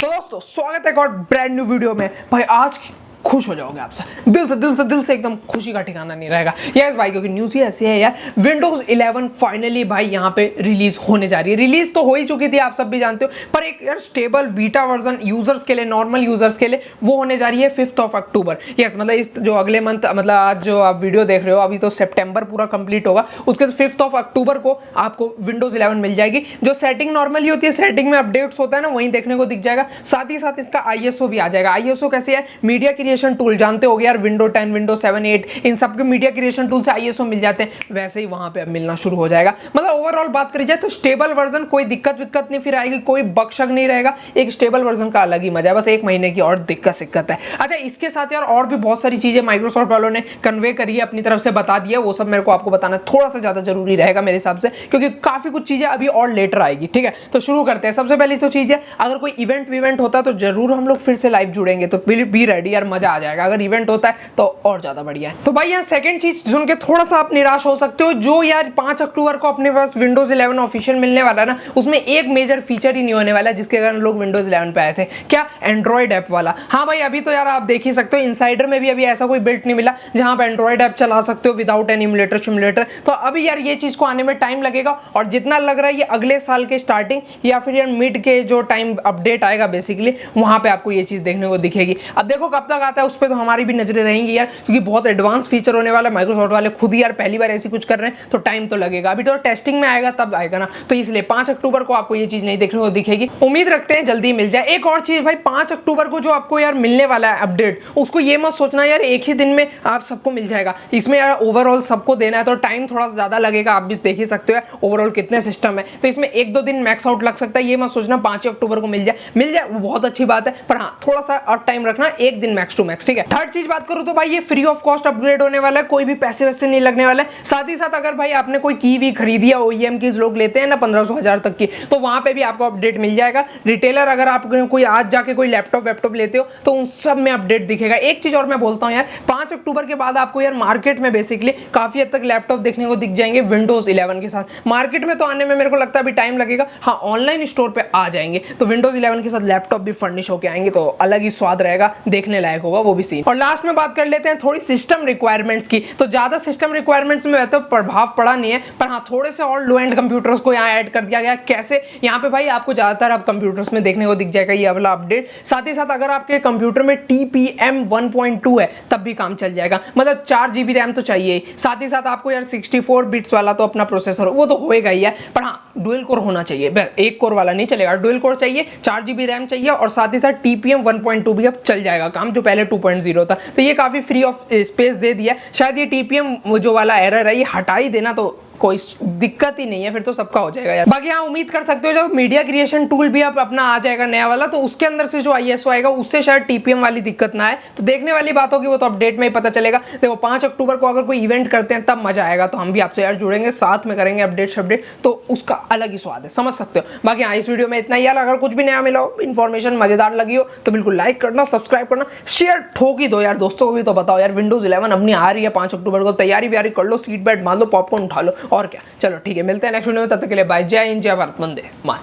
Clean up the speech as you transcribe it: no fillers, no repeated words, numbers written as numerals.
तो दोस्तों स्वागत है एक और ब्रांड न्यू वीडियो में। भाई आज खुश हो जाओगे आपसे दिल से एकदम खुशी का ठिकाना नहीं रहेगा। यस भाई, क्योंकि न्यूज़ ही ऐसी है यार, विंडोज 11 फाइनली भाई यहाँ पे रिलीज होने जा रही है। रिलीज तो हो ही चुकी थी, आप सब भी जानते हो, पर एक यार स्टेबल बीटा वर्जन यूजर्स के लिए, नॉर्मल यूजर्स के लिए वो होने जा रही है 5 अक्टूबर। यस, मतलब इस जो अगले मंथ, मतलब आज जो आप वीडियो देख रहे हो, अभी तो सितंबर पूरा कंप्लीट होगा, उसके 5 अक्टूबर को आपको विंडोज 11 मिल जाएगी। जो सेटिंग नॉर्मली होती है, सेटिंग में अपडेट्स होता है ना, वहीं देखने को दिख जाएगा। साथ ही साथ इसका ISO भी आ जाएगा। ISO कैसे है? मीडिया क्रिएशन टूल, जानते हो यार, विंडो 10, विंडो 7, 8 इन सब के मीडिया क्रिएशन टूल से ISO मिल जाते हैं, वैसे ही वहां पे अब मिलना शुरू हो जाएगा। मतलब ओवरऑल बात करी जाए तो स्टेबल वर्जन, कोई दिक्कत नहीं फिर आएगी, कोई बकशक नहीं रहेगा। एक स्टेबल वर्जन का अलग ही मजा है, बस एक महीने की और दिक्कत है। अच्छा, इसके साथ यार और भी बहुत सारी चीजें माइक्रोसॉफ्ट वालों ने कन्वे करी है, अपनी तरफ से बता दिया, वो सब मेरे को आपको बताना थोड़ा सा ज्यादा जरूरी रहेगा मेरे हिसाब से, क्योंकि काफी कुछ चीजें अभी और लेटर आएगी। ठीक है, तो शुरू करते हैं। सबसे पहली तो चीज है, अगर कोई इवेंट होता है तो जरूर हम लोग फिर से लाइव जुड़ेंगे, तो बी रेडी यार, मजा आ जाएगा। अगर इवेंट होता है तो और ज्यादा बढ़िया है। तो भाई यहाँ सेकंड चीज सुन के थोड़ा सा आप निराश हो सकते हो, जो यार 5 अक्टूबर को अपने पास विंडोज 11 ऑफिशियल मिलने वाला है ना, उसमें एक मेजर फीचर ही नहीं होने वाला जिसके कारण लोग विंडोज 11 पे आए थे। क्या? एंड्रॉइड ऐप वाला। हाँ भाई, अभी तो यार आप देख ही सकते हो, इनसाइडर में भी अभी ऐसा कोई बिल्ट नहीं मिला जहां आप एंड्रॉइड ऐप चला सकते हो विदाउट एन इम्यूलेटर सिम्युलेटर। तो अभी यार ये चीज को आने में टाइम लगेगा, और जितना लग रहा है ये अगले साल के स्टार्टिंग या फिर यार मिड के जो टाइम अपडेट आएगा बेसिकली, वहां पे आपको ये चीज देखने को दिखेगी। अब देखो कब तक आता है, उस पर तो हमारी भी नजरें रहेंगी यार, क्योंकि बहुत एडवांस फीचर होने वाला है। माइक्रोसॉफ्ट वाले खुद ही यार पहली बार ऐसी कुछ कर रहे हैं, तो टाइम तो लगेगा। अभी तो टेस्टिंग में आएगा तब आएगा ना, तो इसलिए 5 अक्टूबर को आपको ये चीज नहीं देखने को दिखेगी। उम्मीद रखते हैं जल्दी मिल जाए। एक और चीज भाई, 5 अक्टूबर को जो आपको यार मिलने वाला है अपडेट, उसको ये मत सोचना यार एक ही दिन में आप सबको मिल जाएगा। इसमें यार ओवरऑल सबको देना है, तो टाइम थोड़ा सा ज्यादा लगेगा। आप भी देख ही सकते हो ओवरऑल कितने सिस्टम है, तो इसमें 1-2 दिन मैक्स आउट लग सकता है। ये मत सोचना 5 अक्टूबर को मिल जाए वो बहुत अच्छी बात है, पर हाँ थोड़ा सा और टाइम रखना, एक दिन मैक्स टू मैक्स। ठीक है, थर्ड चीज बात करूं तो भाई ये फ्री ऑफ कॉस्ट अपग्रेड होने वाला है, कोई भी पैसे वैसे नहीं लगने वाला है। साथ ही साथ अगर भाई आपने कोई की भी खरीदी है, OEM की लोग लेते हैं ना 1500-1000 तक की, तो वहां पे भी आपको अपडेट मिल जाएगा। रिटेलर अगर आप कोई आज जाके कोई लैपटॉप लेते हो तो उन सब में अपडेट दिखेगा। एक चीज और मैं बोलता हूं यार, 5 अक्टूबर के बाद आपको यार मार्केट में बेसिकली काफी हद तक लैपटॉप देखने को दिख जाएंगे विंडोज 11 के साथ। मार्केट में तो आने में मेरे को लगता है अभी टाइम लगेगा, हाँ ऑनलाइन स्टोर पे आ जाएंगे, तो विंडोज 11 के साथ लैपटॉप भी फर्निश होकर आएंगे, तो अलग ही स्वाद रहेगा, देखने लायक होगा वो भी सीन। और लास्ट में बात कर लेते हैं थोड़ी सिस्टम रिक्वायरमेंट्स की। तो ज्यादा सिस्टम रिक्वायरमेंट्स में तो प्रभाव पड़ा नहीं है, पर हाँ थोड़े से और लो एंड कंप्यूटर्स को यहाँ ऐड कर दिया गया। कैसे? यहाँ पे भाई आपको ज्यादातर अब कंप्यूटर्स में देखने को दिख जाएगा ये वाला अपडेट। साथ ही साथ अगर आपके कंप्यूटर में TPM 1.2 है तब भी काम चल जाएगा, मतलब 4 GB रैम तो चाहिए। साथ ही साथ आपको यार 64 बिट्स वाला तो अपना प्रोसेसर वो तो होएगा ही है, पर हाँ डुअल कोर होना चाहिए, एक कोर वाला नहीं चलेगा, डुअल कोर चाहिए, 4 GB रैम चाहिए, और साथ ही साथ TPM 1.2 भी अब चल जाएगा काम, जो पहले 2.0 था। तो ये काफी फ्री ऑफ स्पेस दे दिया। शायद ये TPM जो वाला एरर है ये हटा ही देना, तो कोई दिक्कत ही नहीं है, फिर तो सबका हो जाएगा यार। बाकी हाँ उम्मीद कर सकते हो जब मीडिया क्रिएशन टूल भी आप अपना आ जाएगा नया वाला, तो उसके अंदर से जो ISO आएगा उससे शायद TPM वाली दिक्कत ना आए। तो देखने वाली बात होगी, वो तो अपडेट में ही पता चलेगा। देखो 5 अक्टूबर को अगर कोई इवेंट करते हैं तब मजा आएगा, तो हम भी आपसे यार जुड़ेंगे, साथ में करेंगे अपडेट, तो उसका अलग ही स्वाद है, समझ सकते हो। बाकी हाँ इस वीडियो में इतना ही यार, अगर कुछ भी नया मिला हो, इन्फॉर्मेशन मजेदार लगी हो, तो बिल्कुल लाइक करना, सब्सक्राइब करना, शेयर ठोक ही दो यार, दोस्तों को भी तो बताओ यार, विंडोज 11 अपनी आ रही है 5 अक्टूबर को, तैयारी व्यारी कर लो, सीट बेल्ट बांध लो, पॉपकॉर्न उठा लो, और क्या। चलो ठीक है, मिलते हैं नेक्स्ट वीडियो में, तब तक के लिए बाय, जय हिंद, जय भारत, वंदे मातरम।